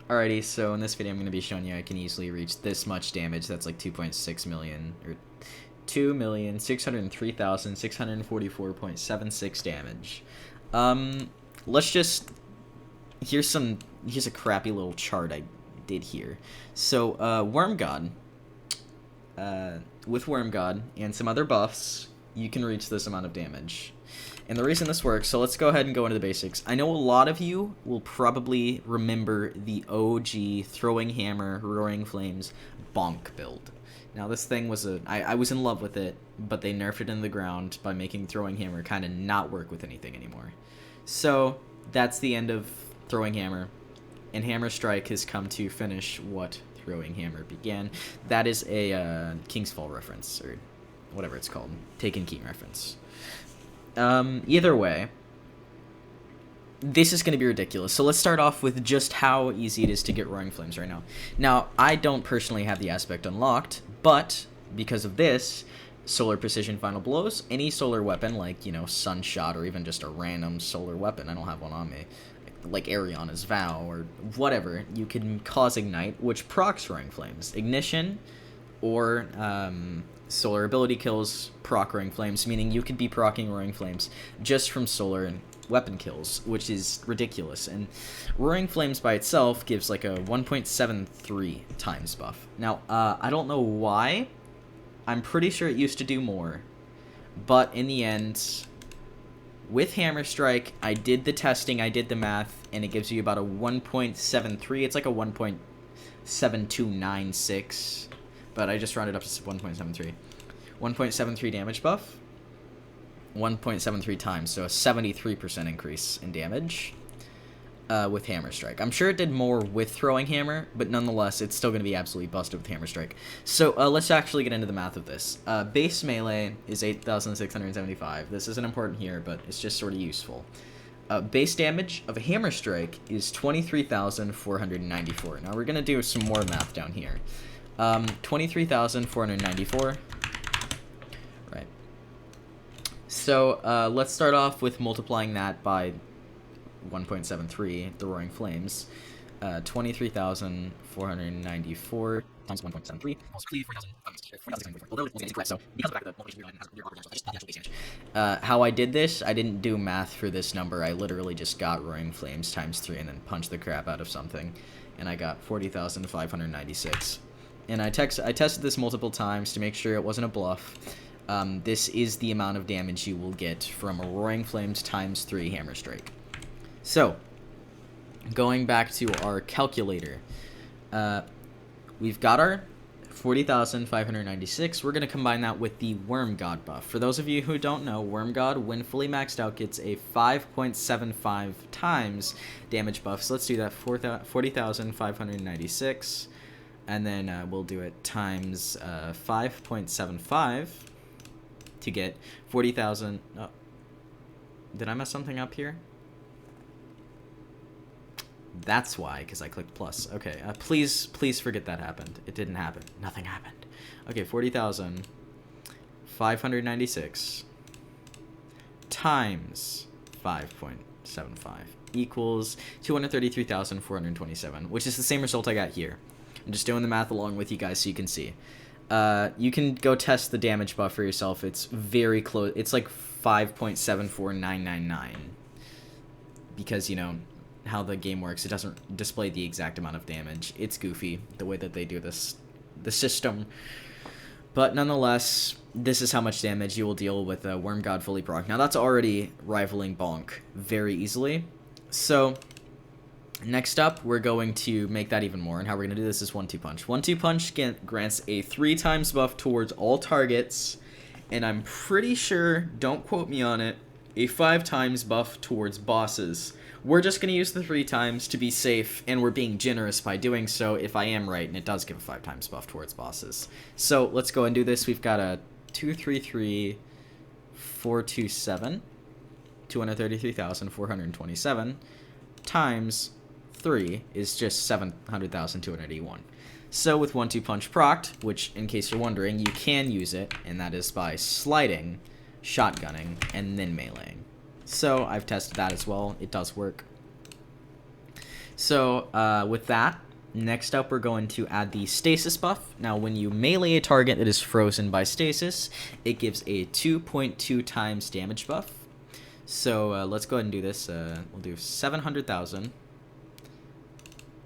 Alrighty, so in this video I'm going to be showing you I can easily reach this much damage. That's like 2.6 million, or 2,603,644.76 damage. Let's just... Here's a crappy little chart I did here. So, Worm God. With Worm God and some other buffs, you can reach this amount of damage. And the reason this works, so let's go ahead and go into the basics. I know a lot of you will probably remember the OG Throwing Hammer, Roaring Flames, BONK build. Now this thing was I was in love with it, but they nerfed it in the ground by making Throwing Hammer kind of not work with anything anymore. So that's the end of Throwing Hammer, and Hammer Strike has come to finish what Throwing Hammer began. That is a King's Fall reference, or whatever it's called, Taken King reference. Either way, this is going to be ridiculous. So let's start off with just how easy it is to get Roaring Flames right now. Now, I don't personally have the aspect unlocked, but because of this, Solar Precision Final Blows, any solar weapon like, you know, Sunshot, or even just a random solar weapon, I don't have one on me, like Ariana's Vow, or whatever, you can cause Ignite, which procs Roaring Flames. Ignition, or, solar ability kills proc Roaring Flames, meaning you could be proccing Roaring Flames just from solar and weapon kills, which is ridiculous. And Roaring Flames by itself gives like a 1.73 times buff. Now, I don't know why. I'm pretty sure it used to do more. But in the end, with Hammer Strike, I did the testing, I did the math, and it gives you about a 1.73. It's like a 1.7296. But I just rounded up to 1.73. 1.73 damage buff. 1.73 times, so a 73% increase in damage with Hammer Strike. I'm sure it did more with Throwing Hammer, but nonetheless, it's still going to be absolutely busted with Hammer Strike. So let's actually get into the math of this. Base melee is 8,675. This isn't important here, but it's just sort of useful. Base damage of a Hammer Strike is 23,494. Now we're going to do some more math down here. 23,494. Right. So, let's start off with multiplying that by 1.73, the Roaring Flames. 23,494 times 1.73. How I did this, I didn't do math for this number. I literally just got Roaring Flames times 3 and then punched the crap out of something. And I got 40,596. And I tested this multiple times to make sure it wasn't a bluff. This is the amount of damage you will get from a Roaring Flames times 3 Hammer Strike. So, going back to our calculator, we've got our 40,596. We're going to combine that with the Worm God buff. For those of you who don't know, Worm God, when fully maxed out, gets a 5.75 times damage buff. So let's do that, 40,596. And then we'll do it times 5.75 to get 40,000. Oh, did I mess something up here? That's why, because I clicked plus. Okay, please forget that happened. It didn't happen. Nothing happened. Okay, 40,596 times 5.75 equals 233,427, which is the same result I got here. I'm just doing the math along with you guys so you can see. You can go test the damage buff for yourself. It's very close. It's like 5.74999. Because, you know, how the game works, it doesn't display the exact amount of damage. It's goofy, the way that they do this, the system. But nonetheless, this is how much damage you will deal with a Worm God fully proc. Now, that's already rivaling Bonk very easily. So, next up, we're going to make that even more, and how we're going to do this is 1-2 Punch. 1-2 Punch grants a 3 times buff towards all targets, and I'm pretty sure, don't quote me on it, a 5 times buff towards bosses. We're just going to use the 3 times to be safe, and we're being generous by doing so if I am right, and it does give a 5 times buff towards bosses. So let's go and do this. We've got a 233,427, 233,427 times 3 is just 700,281. So with 1-2 Punch procced, which in case you're wondering, you can use it, and that is by sliding, shotgunning, and then meleeing. So I've tested that as well. It does work. So with that, next up we're going to add the stasis buff. Now when you melee a target that is frozen by stasis, it gives a 2.2 times damage buff. So let's go ahead and do this. We'll do 700,000,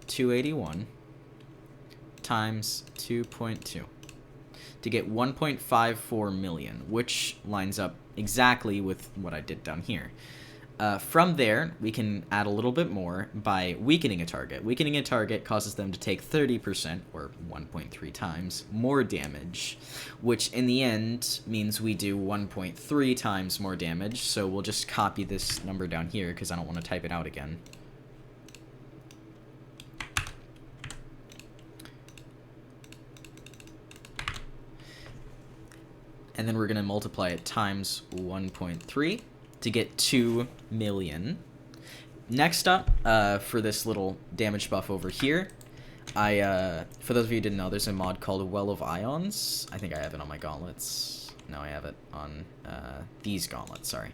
281 times 2.2 to get 1.54 million, which lines up exactly with what I did down here. From there, we can add a little bit more by weakening a target. Weakening a target causes them to take 30%, or 1.3 times, more damage, which in the end means we do 1.3 times more damage, so we'll just copy this number down here because I don't want to type it out again. And then we're going to multiply it times 1.3 to get 2 million. Next up, for this little damage buff over here, for those of you who didn't know, there's a mod called Well of Ions. I think I have it on my gauntlets. No, I have it on these gauntlets, sorry.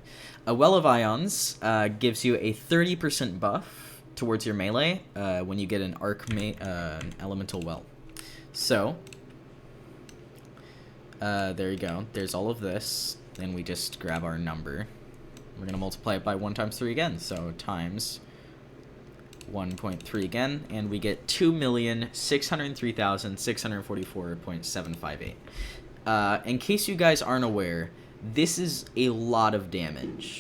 A Well of Ions gives you a 30% buff towards your melee when you get an elemental well. So, there you go. There's all of this. Then we just grab our number. We're going to multiply it by 1 times 3 again. So times 1.3 again. And we get 2,603,644.758. In case you guys aren't aware, this is a lot of damage.